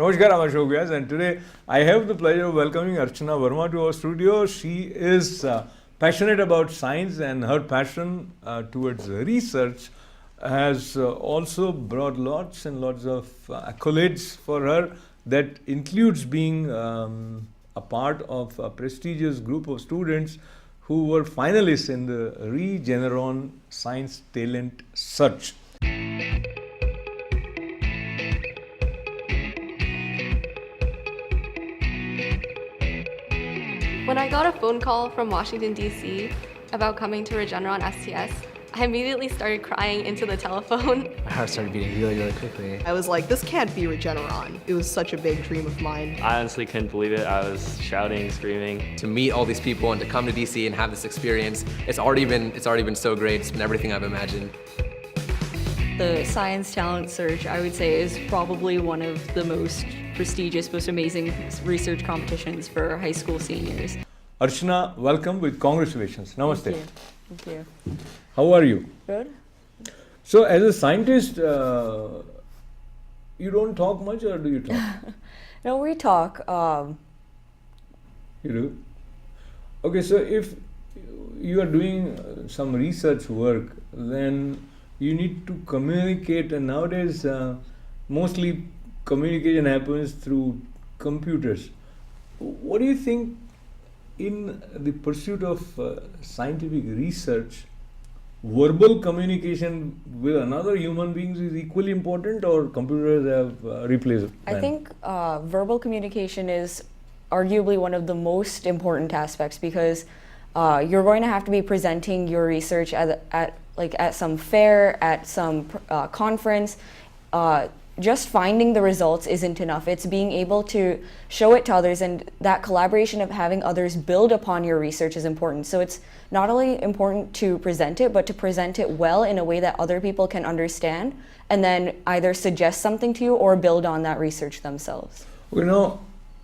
Namaskar, I'm Ashok Vyas, and today I have the pleasure of welcoming Archna Verma to our studio. She is passionate about science, and her passion towards research has also brought lots and lots of accolades for her. That includes being a part of a prestigious group of students who were finalists in the Regeneron Science Talent Search. When I got a phone call from Washington, D.C. about coming to Regeneron STS, I immediately started crying into the telephone. My heart started beating really, really quickly. I was like, this can't be Regeneron. It was such a big dream of mine. I honestly couldn't believe it. I was shouting, screaming. To meet all these people and to come to DC and have this experience, it's already been so great. It's been everything I've imagined. The Science Talent Search, I would say, is probably one of the most prestigious, most amazing research competitions for high school seniors. Archna, welcome with congratulations. Namaste. Thank you. How are you? Good. So, as a scientist, you don't talk much, or do you talk? No, we talk. You do? Okay, so if you are doing some research work, then you need to communicate, and nowadays mostly communication happens through computers. What do you think in the pursuit of scientific research, verbal communication with another human beings is equally important, or computers have replaced it? I think verbal communication is arguably one of the most important aspects, because you're going to have to be presenting your research at some fair, at some conference. Just finding the results isn't enough. It's being able to show it to others, and that collaboration of having others build upon your research is important. So it's not only important to present it, but to present it well in a way that other people can understand, and then either suggest something to you or build on that research themselves. You know,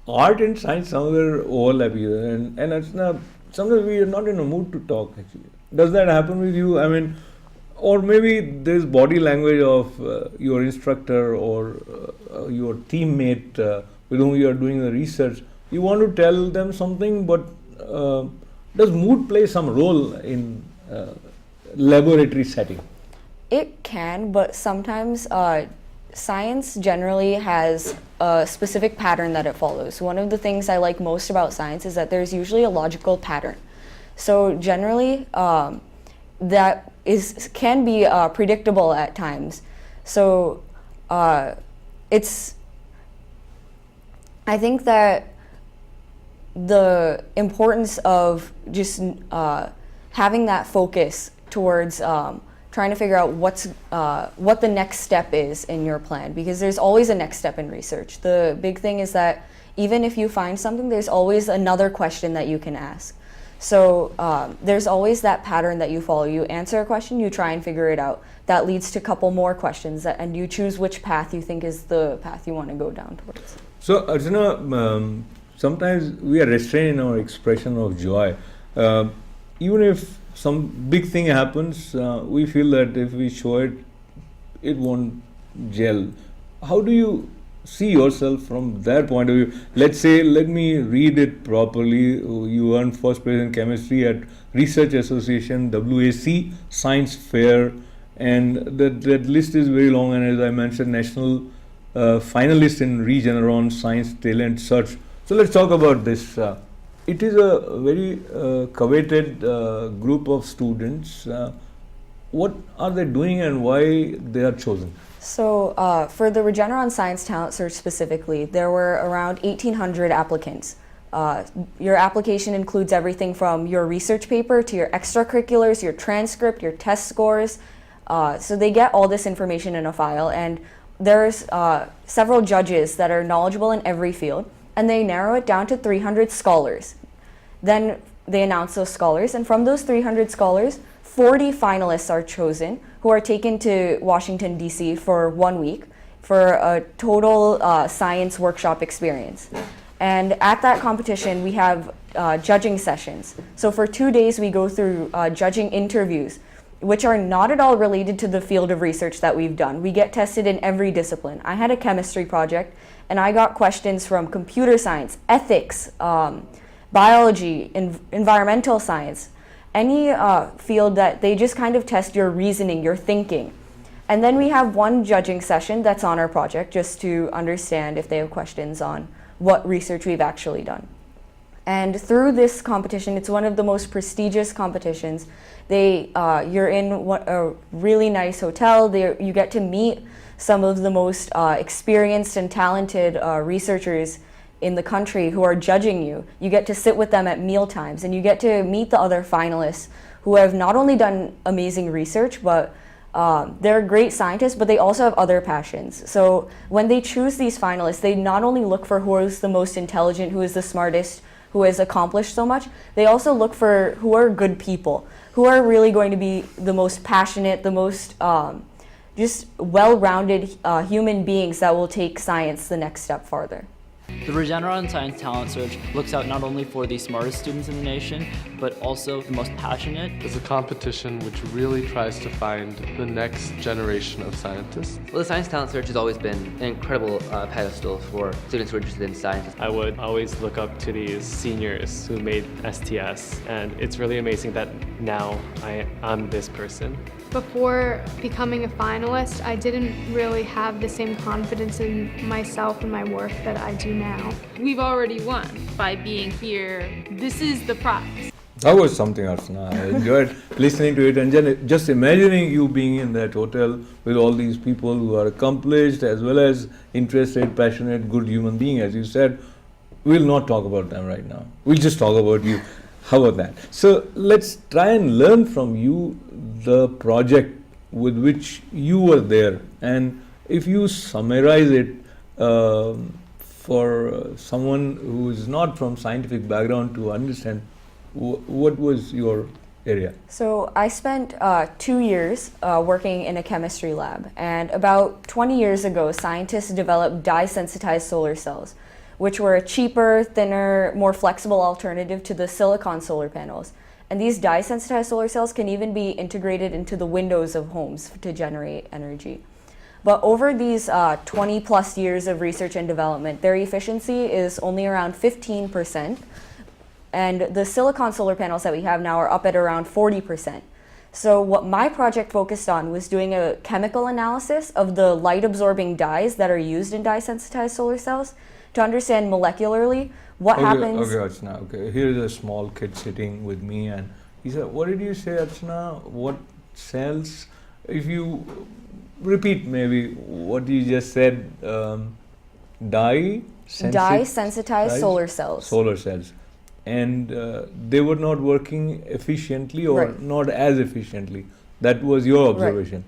art and science somewhere overlap here, and it's not, sometimes we are not in a mood to talk actually. Does that happen with you? I mean, or maybe there's body language of your instructor or your teammate with whom you are doing the research. You want to tell them something, but does mood play some role in laboratory setting? It can, but sometimes science generally has a specific pattern that it follows. One of the things I like most about science is that there's usually a logical pattern. So generally, that can be predictable at times. So I think that the importance of just having that focus towards trying to figure out what the next step is in your plan, because there's always a next step in research. The big thing is that even if you find something, there's always another question that you can ask. So there's always that pattern that you follow. You answer a question, you try and figure it out. That leads to a couple more questions, and you choose which path you think is the path you want to go down towards. So, Archana, sometimes we are restrained in our expression of joy. Even if some big thing happens, we feel that if we show it, it won't gel. How do you see yourself from their point of view? Let's say, let me read it properly. You earned first place in chemistry at Research Association WAC Science Fair, and that list is very long, and as I mentioned, national finalist in Regeneron Science Talent Search. So let's talk about this. It is a very coveted group of students. What are they doing and why they are chosen? So for the Regeneron Science Talent Search specifically, there were around 1,800 applicants. Your application includes everything from your research paper to your extracurriculars, your transcript, your test scores. So they get all this information in a file, and there's several judges that are knowledgeable in every field, and they narrow it down to 300 scholars. Then they announce those scholars, and from those 300 scholars, 40 finalists are chosen, who are taken to Washington, D.C. for 1 week for a total science workshop experience. And at that competition, we have judging sessions. So for 2 days, we go through judging interviews which are not at all related to the field of research that we've done. We get tested in every discipline. I had a chemistry project, and I got questions from computer science, ethics, biology, environmental science, any field that they just kind of test your reasoning, your thinking. And then we have one judging session that's on our project just to understand if they have questions on what research we've actually done. And through this competition, it's one of the most prestigious competitions. You're in a really nice hotel. You get to meet some of the most experienced and talented researchers in the country who are judging you. You get to sit with them at meal times, and you get to meet the other finalists who have not only done amazing research, but they're great scientists, but they also have other passions. So when they choose these finalists, they not only look for who is the most intelligent, who is the smartest, who has accomplished so much, they also look for who are good people, who are really going to be the most passionate, the most just well-rounded human beings that will take science the next step farther. The Regeneron Science Talent Search looks out not only for the smartest students in the nation, but also the most passionate. It's a competition which really tries to find the next generation of scientists. Well, the Science Talent Search has always been an incredible pedestal for students who are interested in science. I would always look up to these seniors who made STS, and it's really amazing that now I'm this person. Before becoming a finalist, I didn't really have the same confidence in myself and my work that I do now. We've already won by being here. This is the prize. That was something, Archna. I enjoyed listening to it, and just imagining you being in that hotel with all these people who are accomplished as well as interested, passionate, good human being, as you said. We'll not talk about them right now. We'll just talk about you. How about that? So let's try and learn from you the project with which you were there, and if you summarize it for someone who is not from scientific background to understand, what was your area? So I spent 2 years working in a chemistry lab, and about 20 years ago, scientists developed dye-sensitized solar cells, which were a cheaper, thinner, more flexible alternative to the silicon solar panels. And these dye-sensitized solar cells can even be integrated into the windows of homes to generate energy. But over these 20 plus years of research and development, their efficiency is only around 15%. And the silicon solar panels that we have now are up at around 40%. So what my project focused on was doing a chemical analysis of the light-absorbing dyes that are used in dye-sensitized solar cells to understand molecularly what happens. Okay, Archna. Okay, here is a small kid sitting with me, and he said, "What did you say, Archna? What cells?" If you repeat maybe what you just said, dye-sensitized solar cells. Solar cells, and they were not working efficiently, or not as efficiently. That was your observation.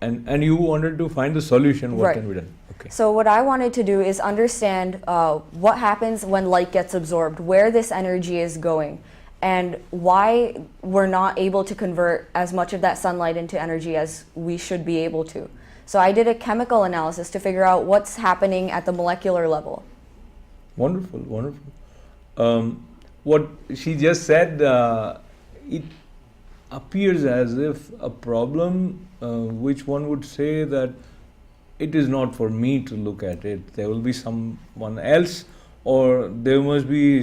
And you wanted to find the solution, what can be done. Okay. So what I wanted to do is understand what happens when light gets absorbed, where this energy is going, and why we're not able to convert as much of that sunlight into energy as we should be able to. So I did a chemical analysis to figure out what's happening at the molecular level. Wonderful, wonderful. What she just said, it appears as if a problem which one would say that it is not for me to look at it. There will be someone else, or there must be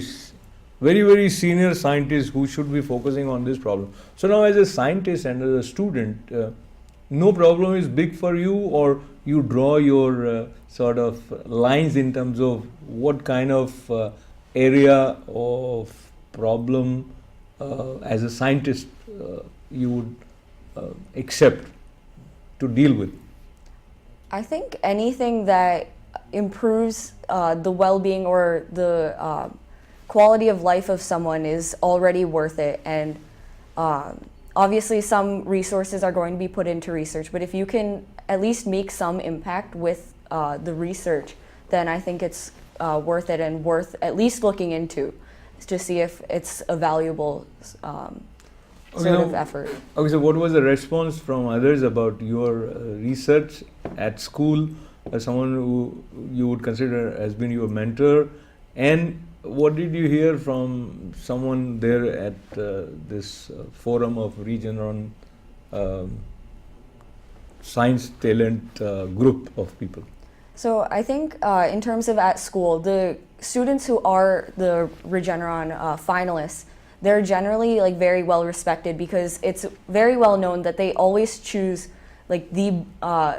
very, very senior scientists who should be focusing on this problem. So now as a scientist and as a student, no problem is big for you, or you draw your sort of lines in terms of what kind of area of problem as a scientist you would accept to deal with? I think anything that improves the well-being or the quality of life of someone is already worth it. And obviously some resources are going to be put into research, but if you can at least make some impact with the research, then I think it's worth it and worth at least looking into to see if it's a valuable sort of effort. Okay, so what was the response from others about your research at school, as someone who you would consider has been your mentor, and what did you hear from someone there at this forum of Regeneron science talent group of people? So I think in terms of at school, the students who are the Regeneron finalists, they're generally like very well respected because it's very well known that they always choose like the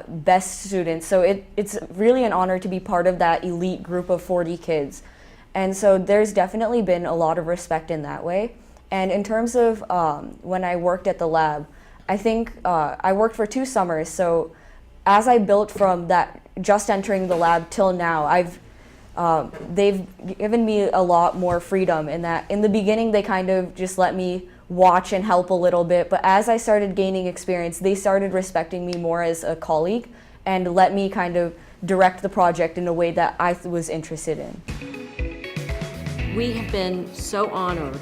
best students. So it's really an honor to be part of that elite group of 40 kids. And so there's definitely been a lot of respect in that way. And in terms of when I worked at the lab, I think I worked for 2 summers. So as I built from that, just entering the lab till now, they've given me a lot more freedom in that in the beginning they kind of just let me watch and help a little bit, but as I started gaining experience, they started respecting me more as a colleague and let me kind of direct the project in a way that I was interested in. We have been so honored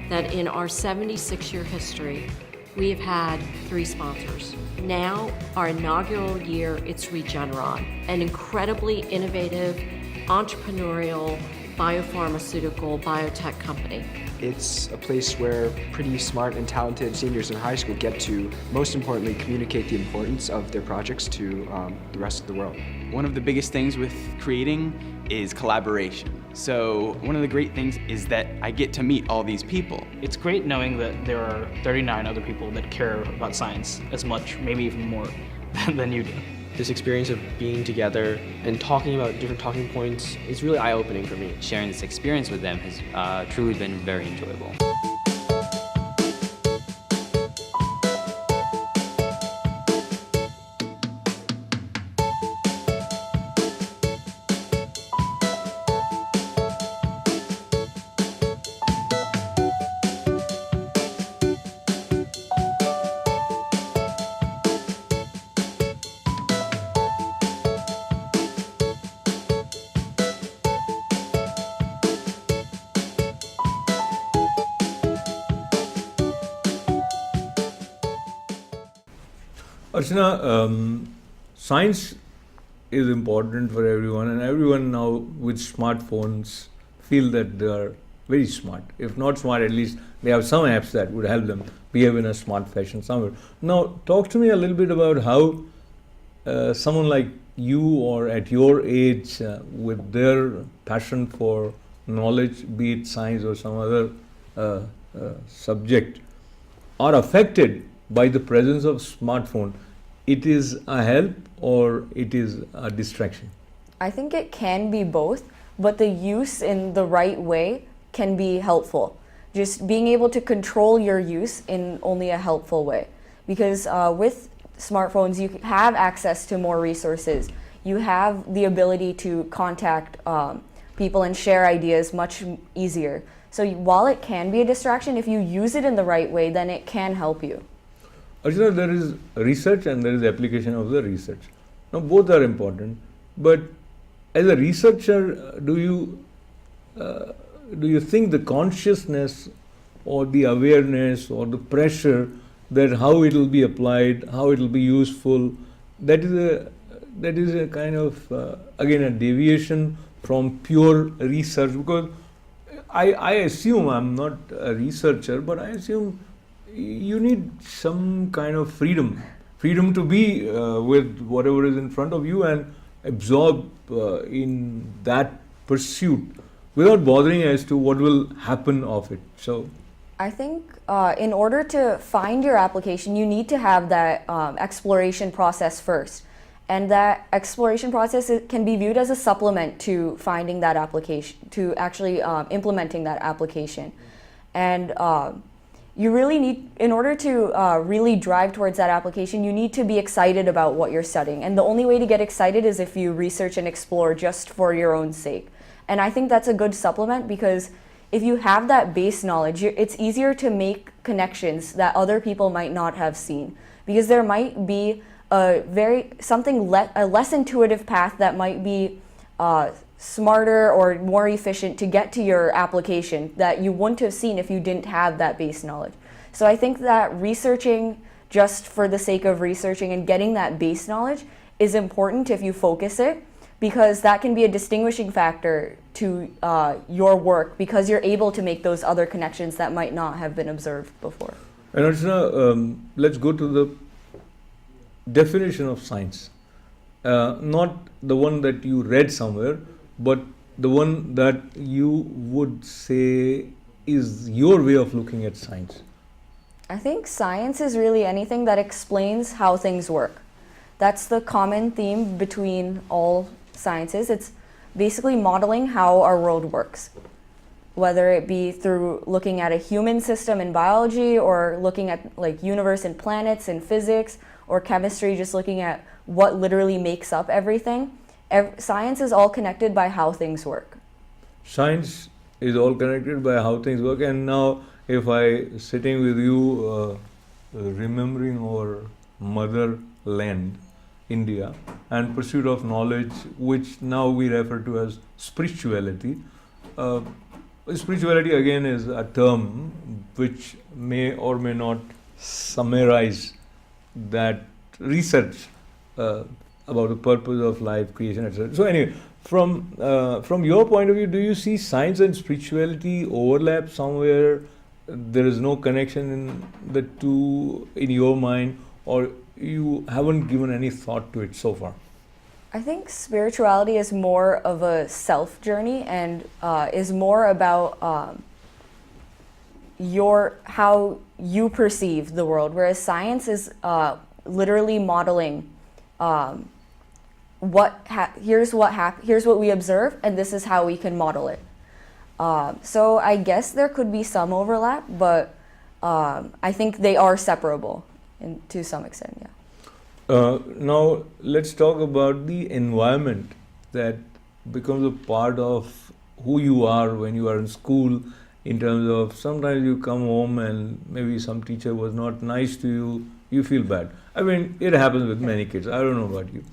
that in our 76-year history, we have had 3 sponsors. Now, our inaugural year, it's Regeneron, an incredibly innovative, entrepreneurial, biopharmaceutical, biotech company. It's a place where pretty smart and talented seniors in high school get to, most importantly, communicate the importance of their projects to the rest of the world. One of the biggest things with creating is collaboration. So one of the great things is that I get to meet all these people. It's great knowing that there are 39 other people that care about science as much, maybe even more, than you do. This experience of being together and talking about different talking points is really eye-opening for me. Sharing this experience with them has truly been very enjoyable. Archna, science is important for everyone, and everyone now with smartphones feel that they are very smart. If not smart, at least they have some apps that would help them behave in a smart fashion somewhere. Now, talk to me a little bit about how someone like you or at your age with their passion for knowledge, be it science or some other subject, are affected by the presence of smartphone. It is a help or it is a distraction? I think it can be both, but the use in the right way can be helpful. Just being able to control your use in only a helpful way. Because with smartphones, you have access to more resources. You have the ability to contact people and share ideas much easier. So while it can be a distraction, if you use it in the right way, then it can help you. Archna, there is research and there is application of the research. Now both are important, but as a researcher, do you think the consciousness or the awareness or the pressure that how it will be applied, how it will be useful, that is a kind of again a deviation from pure research? Because I assume, I'm not a researcher, but I assume you need some kind of freedom to be with whatever is in front of you and absorb in that pursuit without bothering as to what will happen of it. So I think in order to find your application, you need to have that exploration process first. And that exploration process can be viewed as a supplement to finding that application, to actually implementing that application. And you really need, in order to really drive towards that application, you need to be excited about what you're studying. And the only way to get excited is if you research and explore just for your own sake. And I think that's a good supplement because if you have that base knowledge, it's easier to make connections that other people might not have seen. Because there might be a less intuitive path that might be smarter or more efficient to get to your application that you wouldn't have seen if you didn't have that base knowledge. So I think that researching just for the sake of researching and getting that base knowledge is important if you focus it, because that can be a distinguishing factor to your work because you're able to make those other connections that might not have been observed before. And Archna, let's go to the definition of science, not the one that you read somewhere, but the one that you would say is your way of looking at science? I think science is really anything that explains how things work. That's the common theme between all sciences. It's basically modeling how our world works, whether it be through looking at a human system in biology, or looking at like universe and planets in physics, or chemistry, just looking at what literally makes up everything. Science is all connected by how things work. Science is all connected by how things work. And now if I sitting with you remembering our motherland, India, and pursuit of knowledge, which now we refer to as spirituality. Spirituality again is a term which may or may not summarize that research about the purpose of life, creation, etc. So anyway, from your point of view, do you see science and spirituality overlap somewhere? There is no connection in the two in your mind, or you haven't given any thought to it so far? I think spirituality is more of a self journey, and is more about how you perceive the world, whereas science is literally modeling here's what we observe, and this is how we can model it. So I guess there could be some overlap, but I think they are separable to some extent, yeah. Now let's talk about the environment that becomes a part of who you are when you are in school, in terms of sometimes you come home and maybe some teacher was not nice to you, you feel bad. I mean, it happens with many kids. I don't know about you.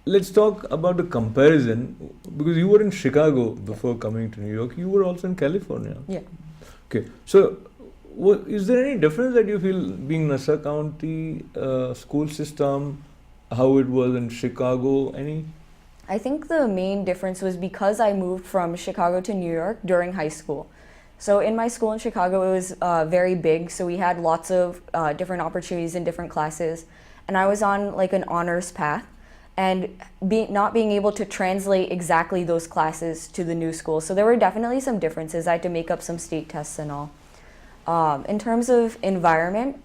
Let's talk about the comparison, because you were in Chicago before coming to New York. You were also in California. Yeah. Okay. So is there any difference that you feel being Nassau County school system, how it was in Chicago? Any? I think the main difference was because I moved from Chicago to New York during high school. So in my school in Chicago, it was very big, so we had lots of different opportunities in different classes, and I was on like an honors path, and not being able to translate exactly those classes to the new school. So there were definitely some differences. I had to make up some state tests and all. In terms of environment,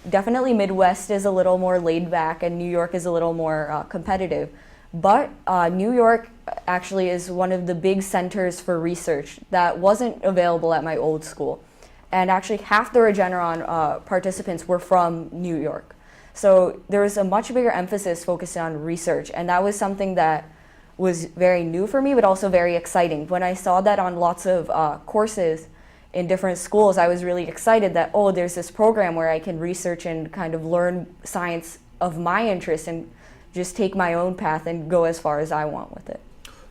definitely Midwest is a little more laid back and New York is a little more competitive. But New York actually is one of the big centers for research that wasn't available at my old school. And actually half the Regeneron participants were from New York. So there was a much bigger emphasis focused on research, and that was something that was very new for me, but also very exciting. When I saw that on lots of courses in different schools, I was really excited that, oh, there's this program where I can research and kind of learn science of my interest and just take my own path and go as far as I want with it.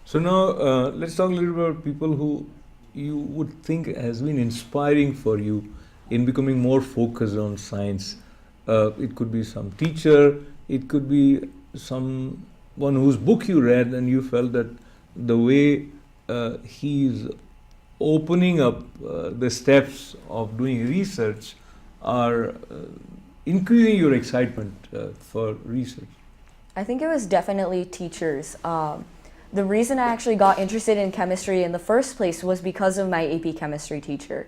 So now let's talk a little bit about people who you would think has been inspiring for you in becoming more focused on science. It could be some teacher, it could be someone whose book you read and you felt that the way he's opening up the steps of doing research are increasing your excitement for research. I think it was definitely teachers. The reason I actually got interested in chemistry in the first place was because of my AP chemistry teacher.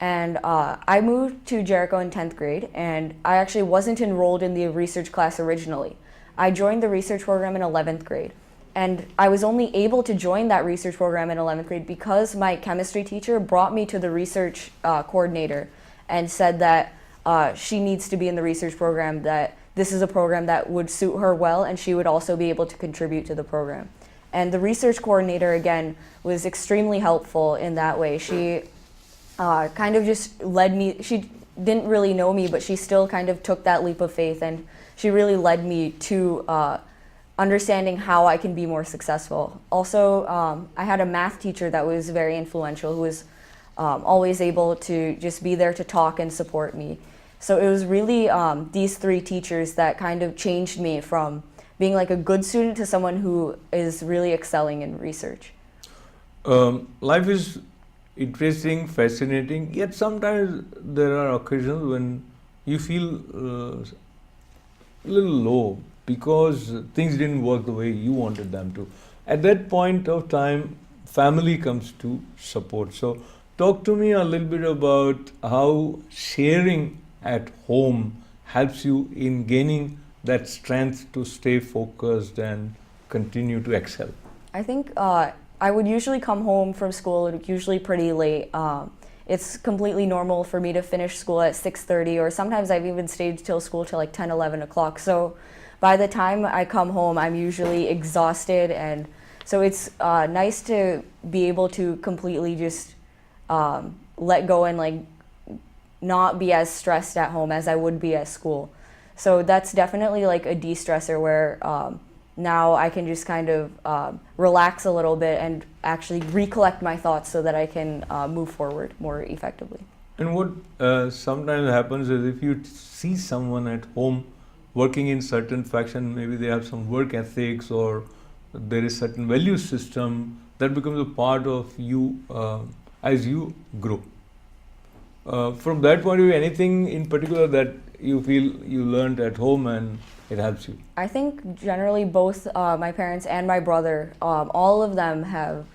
And I moved to Jericho in 10th grade, and I actually wasn't enrolled in the research class originally. I joined the research program in 11th grade. And I was only able to join that research program in 11th grade because my chemistry teacher brought me to the research coordinator and said that she needs to be in the research program, that this is a program that would suit her well, and she would also be able to contribute to the program. And the research coordinator, again, was extremely helpful in that way. She kind of just led me. She didn't really know me, but she still kind of took that leap of faith, and she really led me to understanding how I can be more successful. Also, I had a math teacher that was very influential, who was always able to just be there to talk and support me. So it was really these three teachers that kind of changed me from being like a good student to someone who is really excelling in research. Life is interesting, fascinating, yet sometimes there are occasions when you feel a little low because things didn't work the way you wanted them to. At that point of time, family comes to support. So talk to me a little bit about how sharing at home helps you in gaining that strength to stay focused and continue to excel. I think I would usually come home from school usually pretty late. It's completely normal for me to finish school at 6:30, or sometimes I've even stayed till school till like 10, 11 o'clock. So by the time I come home, I'm usually exhausted, and so it's nice to be able to completely just let go and like not be as stressed at home as I would be at school. So that's definitely like a de-stressor where now I can just kind of relax a little bit and actually recollect my thoughts so that I can move forward more effectively. And what sometimes happens is if you see someone at home working in certain fashion, maybe they have some work ethics or there is certain value system that becomes a part of you as you grow. From that point of view, anything in particular that you feel you learned at home and it helps you? I think generally both my parents and my brother, all of them have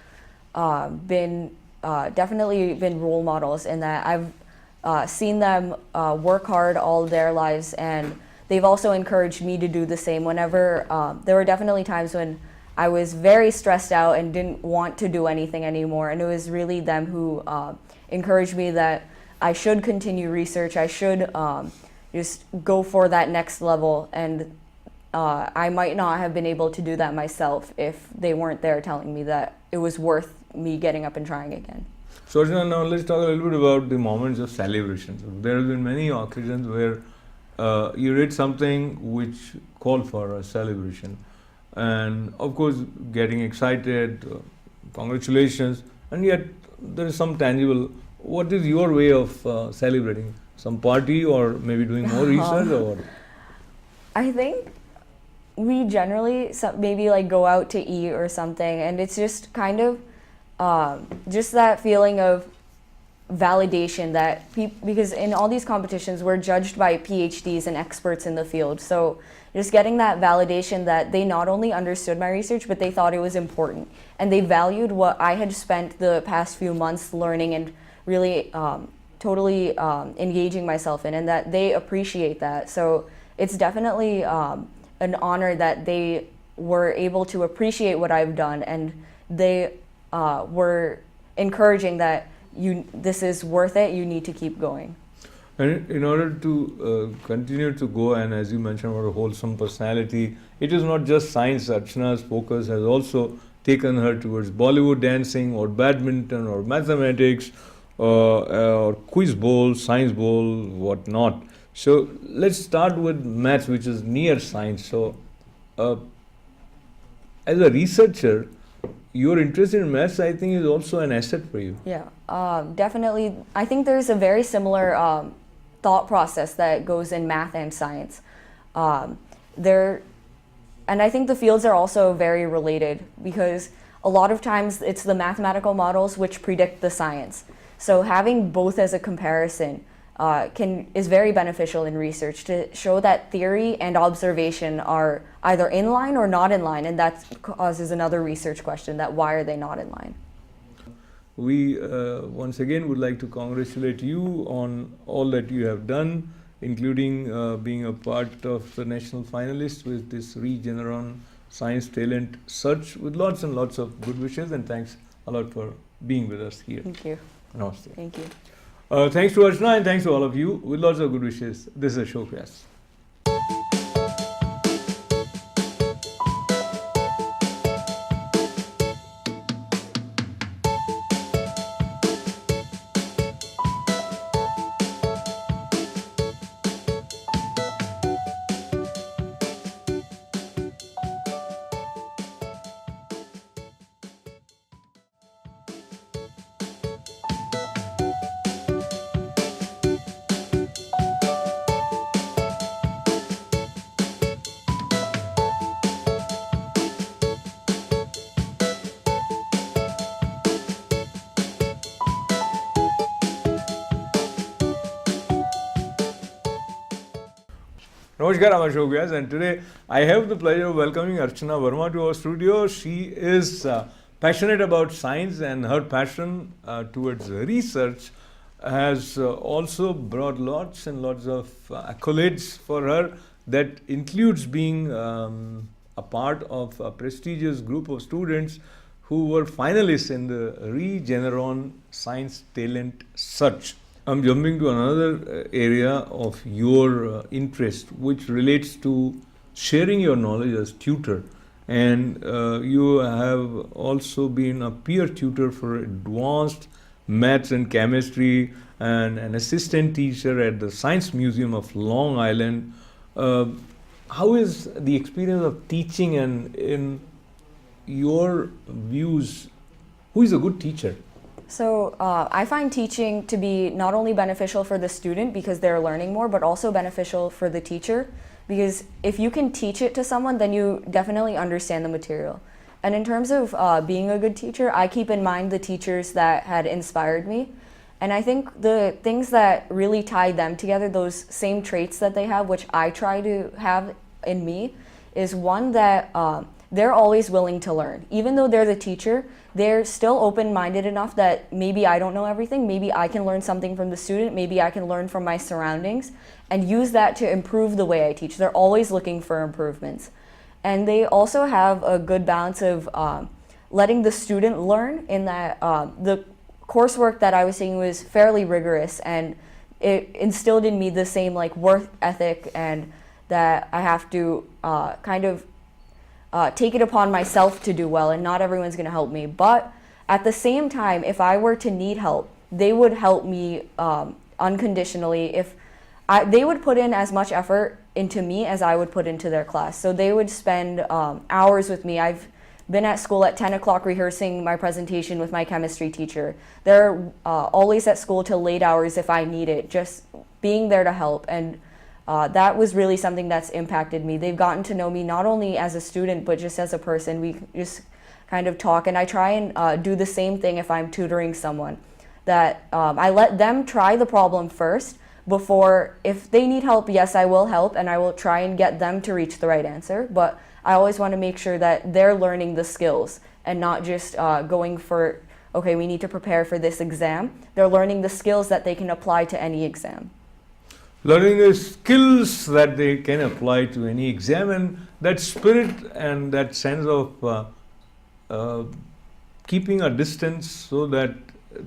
been definitely been role models in that I've seen them work hard all their lives, and they've also encouraged me to do the same. Whenever there were definitely times when I was very stressed out and didn't want to do anything anymore, and it was really them who encouraged me that I should continue research, I should just go for that next level, and I might not have been able to do that myself if they weren't there telling me that it was worth me getting up and trying again. So now let's talk a little bit about the moments of celebration. So there have been many occasions where you read something which called for a celebration, and of course getting excited, congratulations, and yet there is some tangible. What is your way of celebrating? Some party or maybe doing more research or? I think we generally maybe like go out to eat or something, and it's just kind of just that feeling of validation that because in all these competitions we're judged by PhDs and experts in the field, so just getting that validation that they not only understood my research but they thought it was important and they valued what I had spent the past few months learning and really totally engaging myself in, and that they appreciate that. So it's definitely an honor that they were able to appreciate what I've done, and they were encouraging that this is worth it, you need to keep going. And in order to continue to go, and as you mentioned about a wholesome personality, it is not just science. Archna's focus has also taken her towards Bollywood dancing or badminton or mathematics or quiz bowl, science bowl, whatnot. So let's start with maths, which is near science. So as a researcher, your interest in maths, I think, is also an asset for you. Yeah, definitely. I think there's a very similar thought process that goes in math and science. And I think the fields are also very related because a lot of times it's the mathematical models which predict the science. So having both as a comparison is very beneficial in research to show that theory and observation are either in line or not in line, and that causes another research question, that why are they not in line? We once again would like to congratulate you on all that you have done, including being a part of the national finalist with this Regeneron Science Talent Search, with lots and lots of good wishes, and thanks a lot for being with us here. Thank you. Namaste. Thank you. Thanks to Archna and thanks to all of you with lots of good wishes. This is Ashok Vyas. Namaskar, I'm Ashok Vyas, and today I have the pleasure of welcoming Archna Verma to our studio. She is passionate about science, and her passion towards research has also brought lots and lots of accolades for her. That includes being a part of a prestigious group of students who were finalists in the Regeneron Science Talent Search. I'm jumping to another area of your interest, which relates to sharing your knowledge as tutor. And you have also been a peer tutor for advanced maths and chemistry and an assistant teacher at the Science Museum of Long Island. How is the experience of teaching, and in your views, who is a good teacher? So I find teaching to be not only beneficial for the student because they're learning more, but also beneficial for the teacher, because if you can teach it to someone, then you definitely understand the material. And in terms of being a good teacher, I keep in mind the teachers that had inspired me. And I think the things that really tie them together, those same traits that they have, which I try to have in me, is one that they're always willing to learn. Even though they're the teacher, they're still open-minded enough that maybe I don't know everything, maybe I can learn something from the student, maybe I can learn from my surroundings, and use that to improve the way I teach. They're always looking for improvements. And they also have a good balance of letting the student learn, in that the coursework that I was taking was fairly rigorous, and it instilled in me the same like work ethic, and that I have to kind of take it upon myself to do well, and not everyone's going to help me. But at the same time, if I were to need help, they would help me unconditionally. If they would put in as much effort into me as I would put into their class. So they would spend hours with me. I've been at school at 10 o'clock rehearsing my presentation with my chemistry teacher. They're always at school till late hours if I need it, just being there to help. And that was really something that's impacted me. They've gotten to know me not only as a student, but just as a person. We just kind of talk, and I try and do the same thing if I'm tutoring someone. That I let them try the problem first before, if they need help, yes, I will help, and I will try and get them to reach the right answer. But I always want to make sure that they're learning the skills and not just going for, okay, we need to prepare for this exam. They're learning the skills that they can apply to any exam. Learning the skills that they can apply to any exam, and that spirit and that sense of keeping a distance so that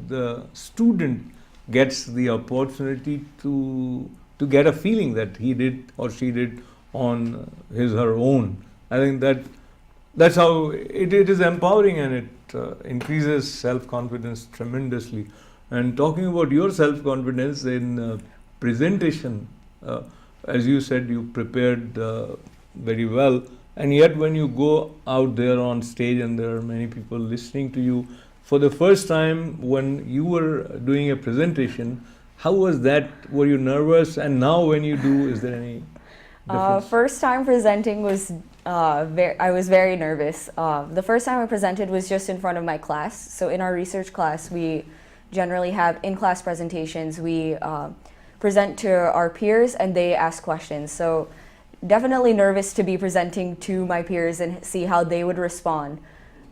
the student gets the opportunity to get a feeling that he did or she did on his or her own. I think that's how it is empowering, and it increases self-confidence tremendously. And talking about your self-confidence in presentation, as you said, you prepared very well, and yet when you go out there on stage and there are many people listening to you, for the first time when you were doing a presentation, how was that? Were you nervous? And now when you do, is there any difference? First time presenting was, I was very nervous. The first time I presented was just in front of my class. So in our research class, we generally have in-class presentations. We present to our peers and they ask questions. So definitely nervous to be presenting to my peers and see how they would respond.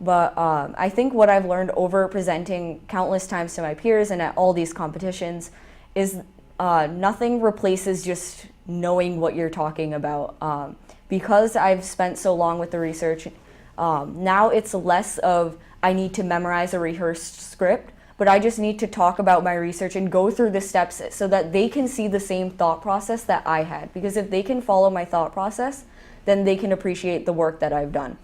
But I think what I've learned over presenting countless times to my peers and at all these competitions is nothing replaces just knowing what you're talking about. Because I've spent so long with the research, now it's less of I need to memorize a rehearsed script, but I just need to talk about my research and go through the steps so that they can see the same thought process that I had. Because if they can follow my thought process, then they can appreciate the work that I've done.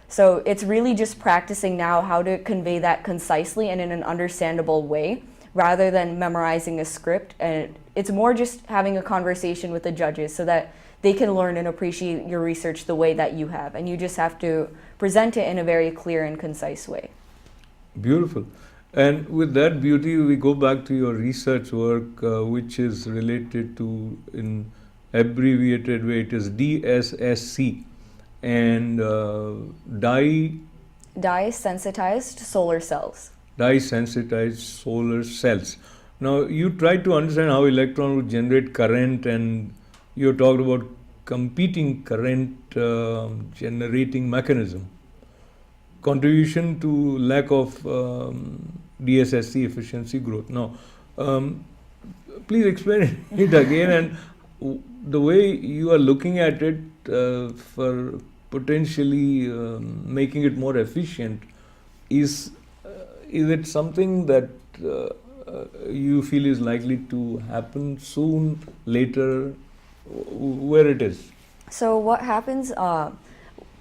So it's really just practicing now how to convey that concisely and in an understandable way, rather than memorizing a script. And it's more just having a conversation with the judges so that they can learn and appreciate your research the way that you have. And you just have to present it in a very clear and concise way. Beautiful. And with that beauty, we go back to your research work, which is related to, in abbreviated way, it is DSSC. And Dyesensitized solar cells. Dyesensitized solar cells. Now, you tried to understand how electron would generate current, and you talked about competing current generating mechanism, contribution to lack of DSSC efficiency growth. Now, please explain it again, and the way you are looking at it for potentially making it more efficient, is it something that you feel is likely to happen soon, later, where it is? So what happens,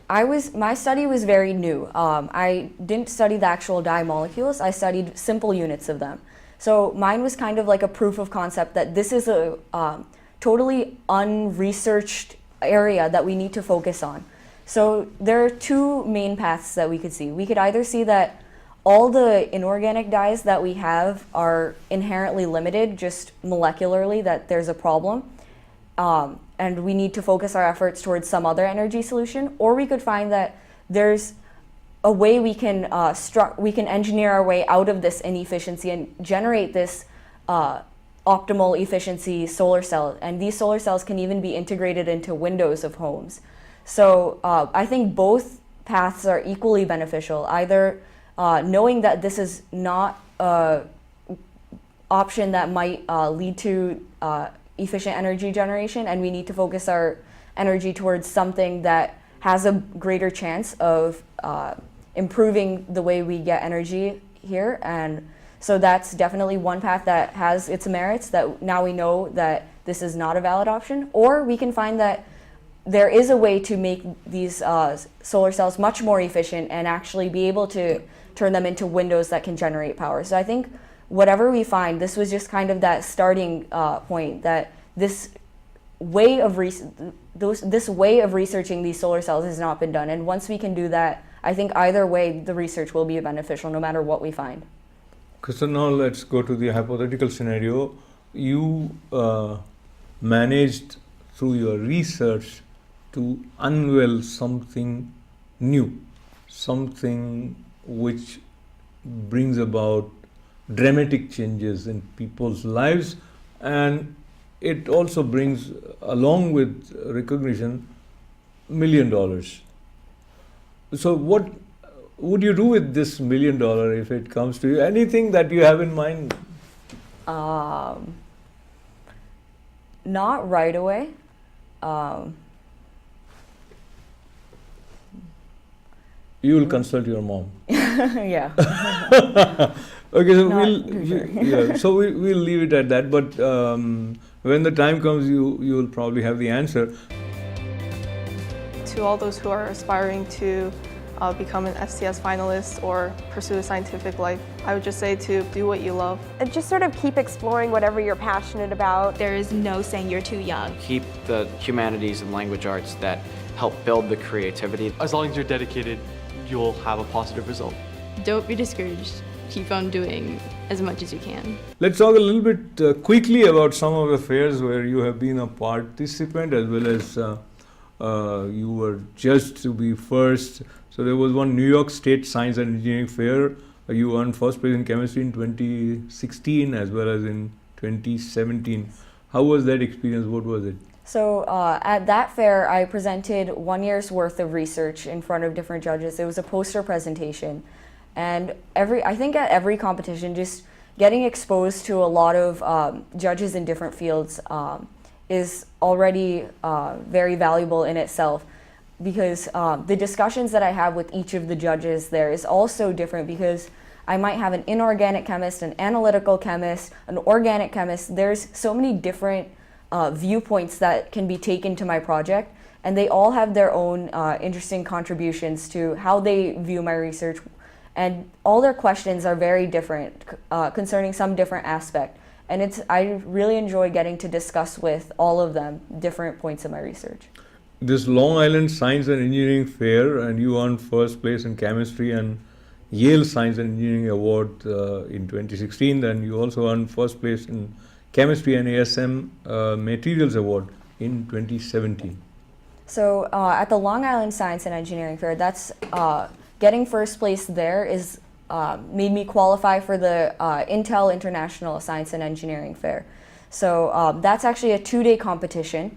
my study was very new. I didn't study the actual dye molecules, I studied simple units of them. So mine was kind of like a proof of concept that this is a totally unresearched area that we need to focus on. So there are two main paths that we could see. We could either see that all the inorganic dyes that we have are inherently limited, just molecularly, that there's a problem, and we need to focus our efforts towards some other energy solution, or we could find that there's a way we can engineer our way out of this inefficiency and generate this optimal efficiency solar cell, and these solar cells can even be integrated into windows of homes. So I think both paths are equally beneficial, either knowing that this is not an option that might lead to efficient energy generation, and we need to focus our energy towards something that has a greater chance of improving the way we get energy here. And so that's definitely one path that has its merits, that now we know that this is not a valid option. Or we can find that there is a way to make these solar cells much more efficient and actually be able to turn them into windows that can generate power. So I think whatever we find, this was just kind of that starting point, that this way of researching these solar cells has not been done. And once we can do that, I think either way the research will be beneficial no matter what we find. So now let's go to the hypothetical scenario. You managed through your research to unveil something new, something which brings about dramatic changes in people's lives, and it also brings, along with recognition, $1 million. So what would you do with this $1 million if it comes to you? Anything that you have in mind? Not right away. You will consult your mom. Yeah. Okay, so we'll leave it at that. But when the time comes, you will probably have the answer. To all those who are aspiring to become an STS finalist or pursue a scientific life, I would just say to do what you love. And just sort of keep exploring whatever you're passionate about. There is no saying you're too young. Keep the humanities and language arts that help build the creativity. As long as you're dedicated, you'll have a positive result. Don't be discouraged. Keep on doing as much as you can. Let's talk a little bit quickly about some of the fairs where you have been a participant, as well as you were judged to be first. So there was one New York State Science and Engineering Fair. You won first place in chemistry in 2016 as well as in 2017. How was that experience? What was it? So at that fair, I presented 1 year's worth of research in front of different judges. It was a poster presentation. And I think at every competition, just getting exposed to a lot of judges in different fields is already very valuable in itself, because the discussions that I have with each of the judges there is also different, because I might have an inorganic chemist, an analytical chemist, an organic chemist. There's so many different viewpoints that can be taken to my project, and they all have their own interesting contributions to how they view my research, and all their questions are very different concerning some different aspect. And I really enjoy getting to discuss with all of them different points of my research. This Long Island Science and Engineering Fair, and you won first place in chemistry and Yale Science and Engineering Award in 2016. Then you also won first place in chemistry and ASM Materials Award in 2017. So at the Long Island Science and Engineering Fair, that's getting first place there is made me qualify for the Intel International Science and Engineering Fair. So that's actually a 2-day competition.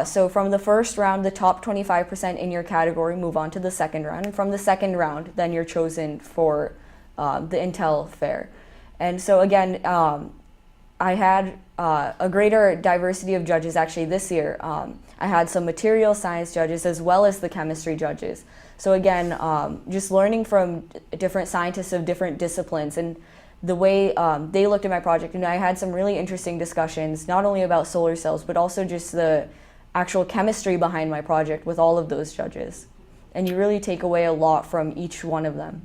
So from the first round, the top 25% in your category move on to the second round. And from the second round, then you're chosen for the Intel Fair. And so again, I had a greater diversity of judges actually this year. I had some material science judges as well as the chemistry judges. So again, just learning from different scientists of different disciplines and the way they looked at my project. And I had some really interesting discussions, not only about solar cells, but also just the actual chemistry behind my project with all of those judges. And you really take away a lot from each one of them.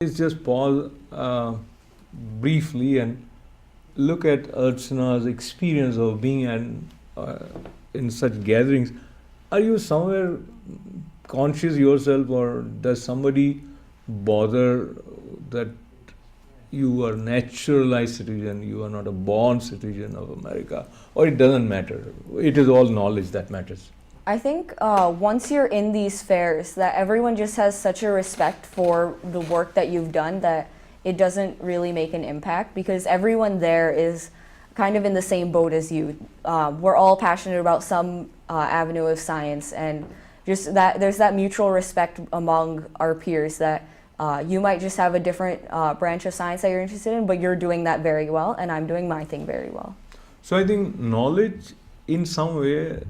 Let's just pause briefly and look at Archna's experience of being in such gatherings. Are you somewhere conscious yourself, or does somebody bother that you are naturalized citizen, you are not a born citizen of America, or it doesn't matter? It is all knowledge that matters. I think once you're in these fairs, that everyone just has such a respect for the work that you've done that it doesn't really make an impact, because everyone there is kind of in the same boat as you. We're all passionate about some avenue of science, and just that there's that mutual respect among our peers that you might just have a different branch of science that you're interested in, but you're doing that very well, and I'm doing my thing very well. So I think knowledge in some way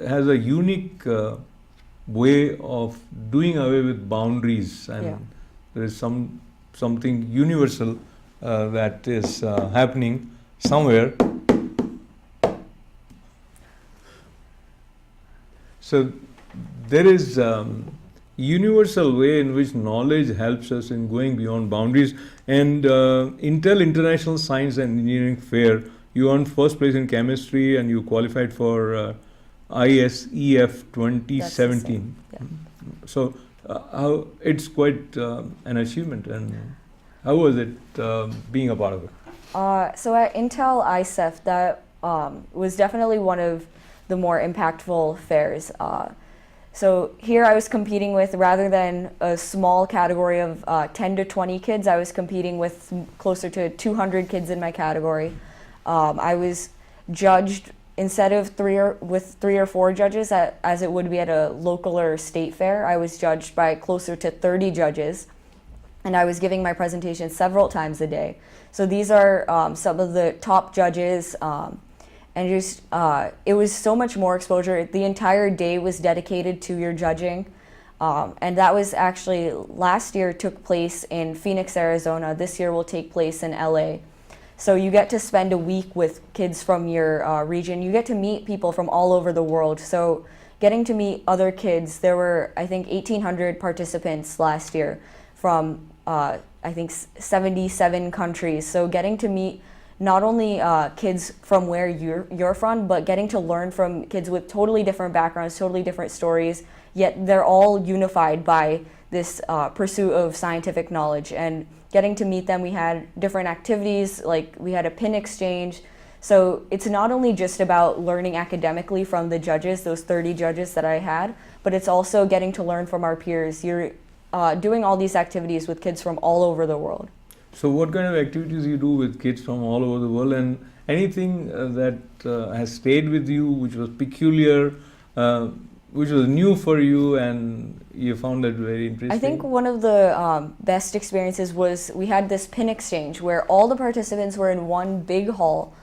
has a unique way of doing away with boundaries, and there is something universal that is happening somewhere. So there is universal way in which knowledge helps us in going beyond boundaries. And Intel International Science and Engineering Fair, you won first place in chemistry and you qualified for ISEF 2017. So it's quite an achievement. And how was it being a part of it? So at Intel ISEF, that was definitely one of the more impactful fairs. So here I was competing with, rather than a small category of 10 to 20 kids, I was competing with closer to 200 kids in my category. I was judged, instead of three or four judges, as it would be at a local or state fair, I was judged by closer to 30 judges. And I was giving my presentation several times a day. So these are some of the top judges. And just, it was so much more exposure. The entire day was dedicated to your judging. And that was actually, last year took place in Phoenix, Arizona. This year will take place in LA. So you get to spend a week with kids from your region. You get to meet people from all over the world. So getting to meet other kids, there were, I think, 1,800 participants last year from, I think, 77 countries. So getting to meet not only kids from where you're from, but getting to learn from kids with totally different backgrounds, totally different stories, yet they're all unified by this pursuit of scientific knowledge. And getting to meet them, we had different activities, like we had a pin exchange. So it's not only just about learning academically from the judges, those 30 judges that I had, but it's also getting to learn from our peers. You're doing all these activities with kids from all over the world. So what kind of activities you do with kids from all over the world, and anything that has stayed with you, which was peculiar, which was new for you, and you found that very interesting? I think one of the best experiences was we had this pin exchange where all the participants were in one big hall,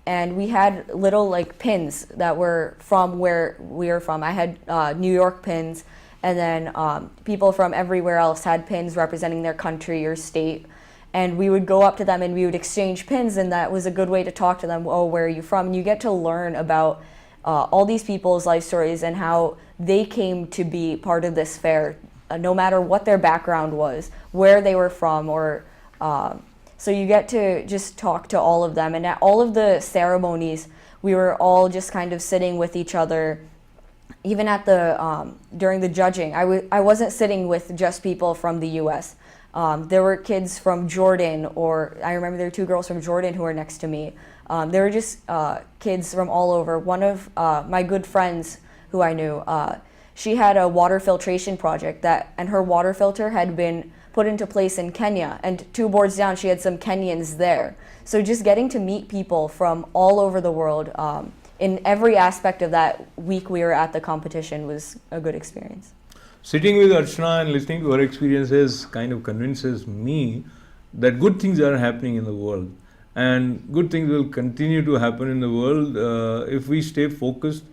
and we had little like pins that were from where we are from. I had New York pins, and then people from everywhere else had pins representing their country or state. And we would go up to them and we would exchange pins, and that was a good way to talk to them. Oh, where are you from? And you get to learn about all these people's life stories and how they came to be part of this fair, no matter what their background was, where they were from, or So you get to just talk to all of them. And at all of the ceremonies, we were all just kind of sitting with each other. Even at the during the judging, I wasn't sitting with just people from the U.S. There were kids from Jordan, or I remember there were 2 girls from Jordan who were next to me. There were just kids from all over. One of my good friends who I knew, she had a water filtration project and her water filter had been put into place in Kenya, and 2 boards down she had some Kenyans there. So just getting to meet people from all over the world in every aspect of that week we were at the competition was a good experience. Sitting with Archna and listening to her experiences kind of convinces me that good things are happening in the world, and good things will continue to happen in the world if we stay focused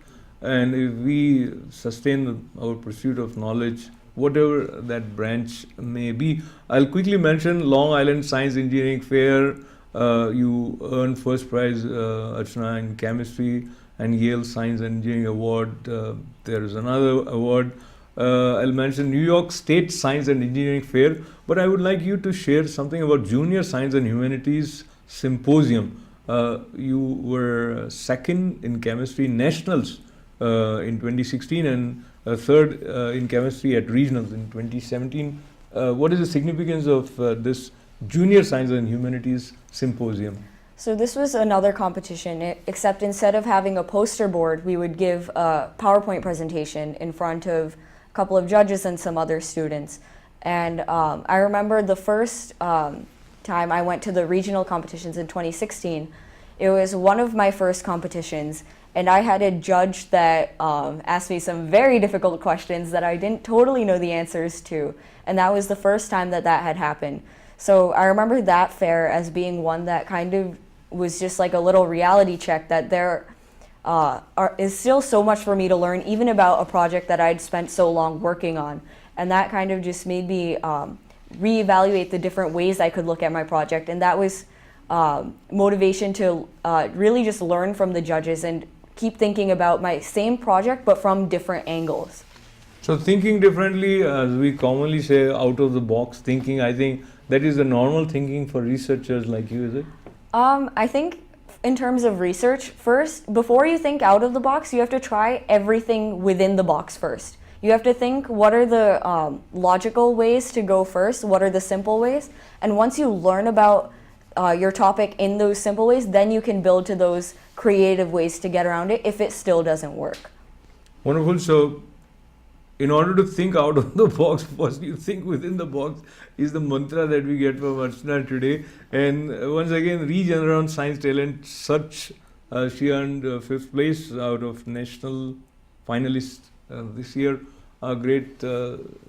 and if we sustain our pursuit of knowledge, whatever that branch may be. I'll quickly mention Long Island Science Engineering Fair. You earned first prize, Archna, in chemistry, and Yale Science and Engineering Award. There is another award. I'll mention New York State Science and Engineering Fair, but I would like you to share something about Junior Science and Humanities Symposium. You were second in chemistry nationals in 2016 and third in chemistry at regionals in 2017. What is the significance of this Junior Science and Humanities Symposium? So this was another competition, except instead of having a poster board, we would give a PowerPoint presentation in front of a couple of judges and some other students. And I remember the first time I went to the regional competitions in 2016. It was one of my first competitions, and I had a judge that asked me some very difficult questions that I didn't totally know the answers to, and that was the first time that had happened. So I remember that fair as being one that kind of was just like a little reality check that there is still so much for me to learn, even about a project that I'd spent so long working on. And that kind of just made me reevaluate the different ways I could look at my project. And that was motivation to really just learn from the judges and keep thinking about my same project, but from different angles. So thinking differently, as we commonly say, out of the box thinking, I think that is the normal thinking for researchers like you, is it? I think in terms of research, first, before you think out of the box, you have to try everything within the box first. You have to think, what are the logical ways to go first? What are the simple ways? And once you learn about your topic in those simple ways, then you can build to those creative ways to get around it if it still doesn't work. Wonderful. So in order to think out of the box, first you think within the box is the mantra that we get from Archna today. And once again, Regeneron Science Talent Search, she earned 5th place out of national finalists this year. A great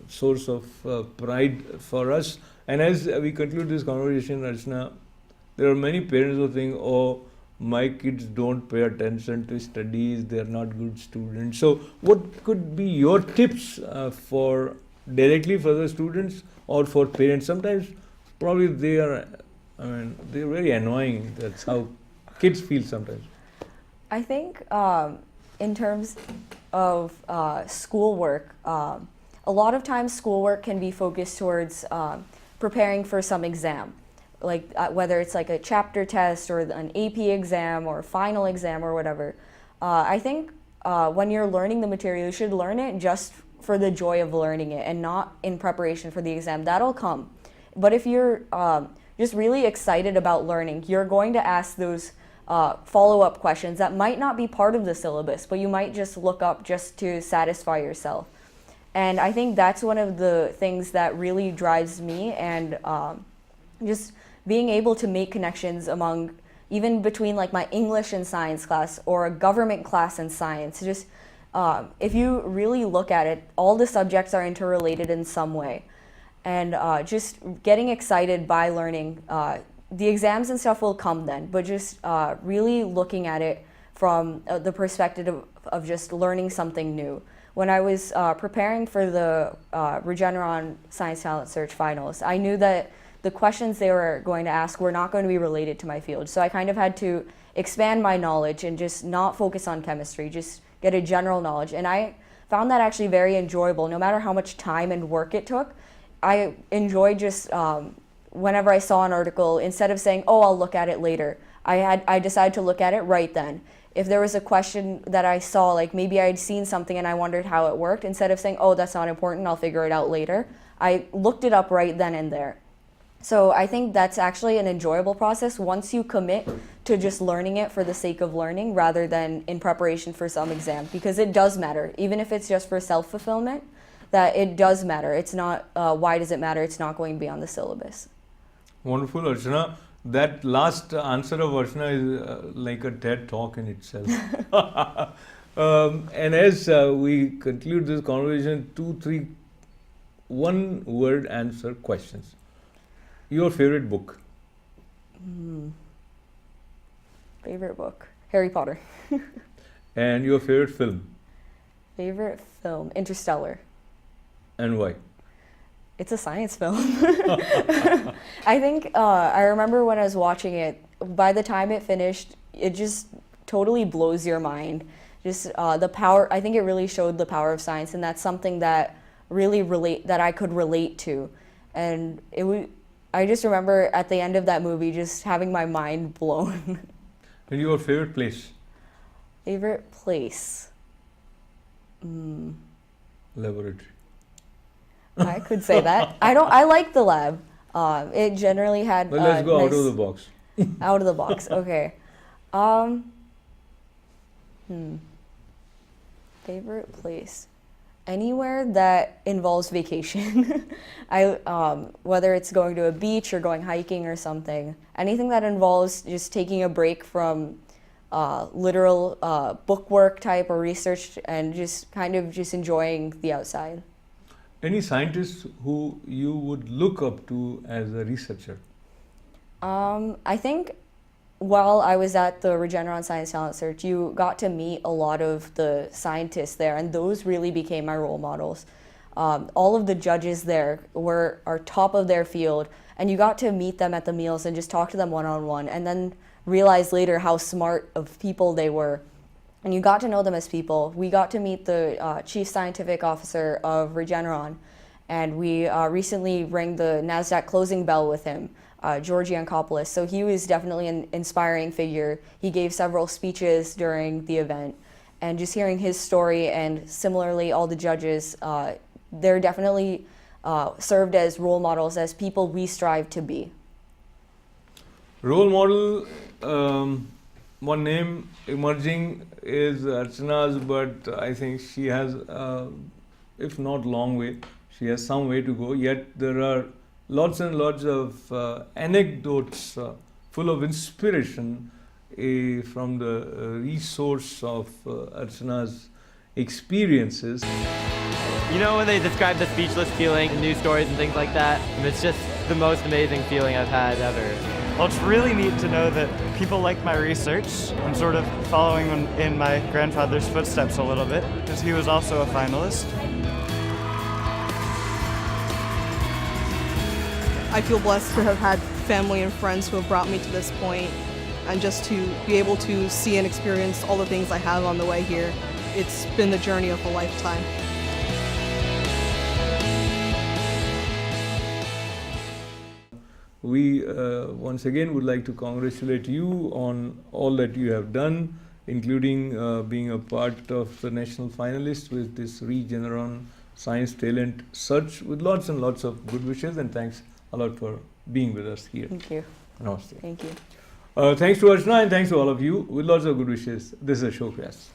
source of pride for us. And as we conclude this conversation, Archna, there are many parents who think, oh, my kids don't pay attention to studies, they are not good students. So what could be your tips for directly for the students or for parents? Sometimes probably they're very annoying. That's how kids feel sometimes. I think in terms of schoolwork, a lot of times schoolwork can be focused towards preparing for some exam. Like whether it's like a chapter test or an AP exam or final exam or whatever. I think when you're learning the material, you should learn it just for the joy of learning it and not in preparation for the exam. That'll come. But if you're just really excited about learning, you're going to ask those follow-up questions that might not be part of the syllabus, but you might just look up just to satisfy yourself. And I think that's one of the things that really drives me, and just being able to make connections among, even between like my English and science class or a government class in science. Just if you really look at it, all the subjects are interrelated in some way. And just getting excited by learning. The exams and stuff will come then, but just really looking at it from the perspective of just learning something new. When I was preparing for the Regeneron Science Talent Search finals, I knew that the questions they were going to ask were not going to be related to my field. So I kind of had to expand my knowledge and just not focus on chemistry, just get a general knowledge. And I found that actually very enjoyable. No matter how much time and work it took, I enjoyed just whenever I saw an article, instead of saying, oh, I'll look at it later, I decided to look at it right then. If there was a question that I saw, like maybe I'd seen something and I wondered how it worked, instead of saying, oh, that's not important, I'll figure it out later, I looked it up right then and there. So I think that's actually an enjoyable process once you commit to just learning it for the sake of learning rather than in preparation for some exam, because it does matter, even if it's just for self-fulfillment, that it does matter. It's not, why does it matter? It's not going to be on the syllabus. Wonderful, Archna. That last answer of Archna is like a TED talk in itself. And as we conclude this conversation, 2, 3 one-word answer questions. Your favorite book? Favorite book? Harry Potter. And your favorite film? Favorite film? Interstellar. And why? It's a science film. I think, I remember when I was watching it, by the time it finished, it just totally blows your mind. Just the power, I think it really showed the power of science, and that's something that that I could relate to. And I just remember at the end of that movie just having my mind blown. And your favorite place? Favorite place? Laboratory. I could say that. I like the lab. It generally had. Well, let's go out of the box. Out of the box. Okay. Favorite place? Anywhere that involves vacation. Whether it's going to a beach or going hiking or something. Anything that involves just taking a break from literal bookwork type or research and just kind of just enjoying the outside. Any scientists who you would look up to as a researcher? I think while I was at the Regeneron Science Talent Search, you got to meet a lot of the scientists there, and those really became my role models. All of the judges there are top of their field, and you got to meet them at the meals and just talk to them one-on-one, and then realize later how smart of people they were. And you got to know them as people. We got to meet the Chief Scientific Officer of Regeneron, and we recently rang the NASDAQ closing bell with him, George Yankopoulos. So he was definitely an inspiring figure. He gave several speeches during the event, and just hearing his story, and similarly all the judges, they're definitely served as role models, as people we strive to be. Role model, one name emerging is Archna's, but I think she has, if not long way, she has some way to go. Yet there are lots and lots of anecdotes full of inspiration from the resource of Archna's experiences. You know when they describe the speechless feeling in news stories and things like that? It's just the most amazing feeling I've had ever. Well, it's really neat to know that people like my research. I'm sort of following in my grandfather's footsteps a little bit, because he was also a finalist. I feel blessed to have had family and friends who have brought me to this point, and just to be able to see and experience all the things I have on the way here. It's been the journey of a lifetime. We once again would like to congratulate you on all that you have done, including being a part of the national finalists with this Regeneron Science Talent Search, with lots and lots of good wishes, and thanks a lot for being with us here. Thank you. Namaste. Thank you. Thanks to Archna, and thanks to all of you with lots of good wishes. This is Ashok Vyas.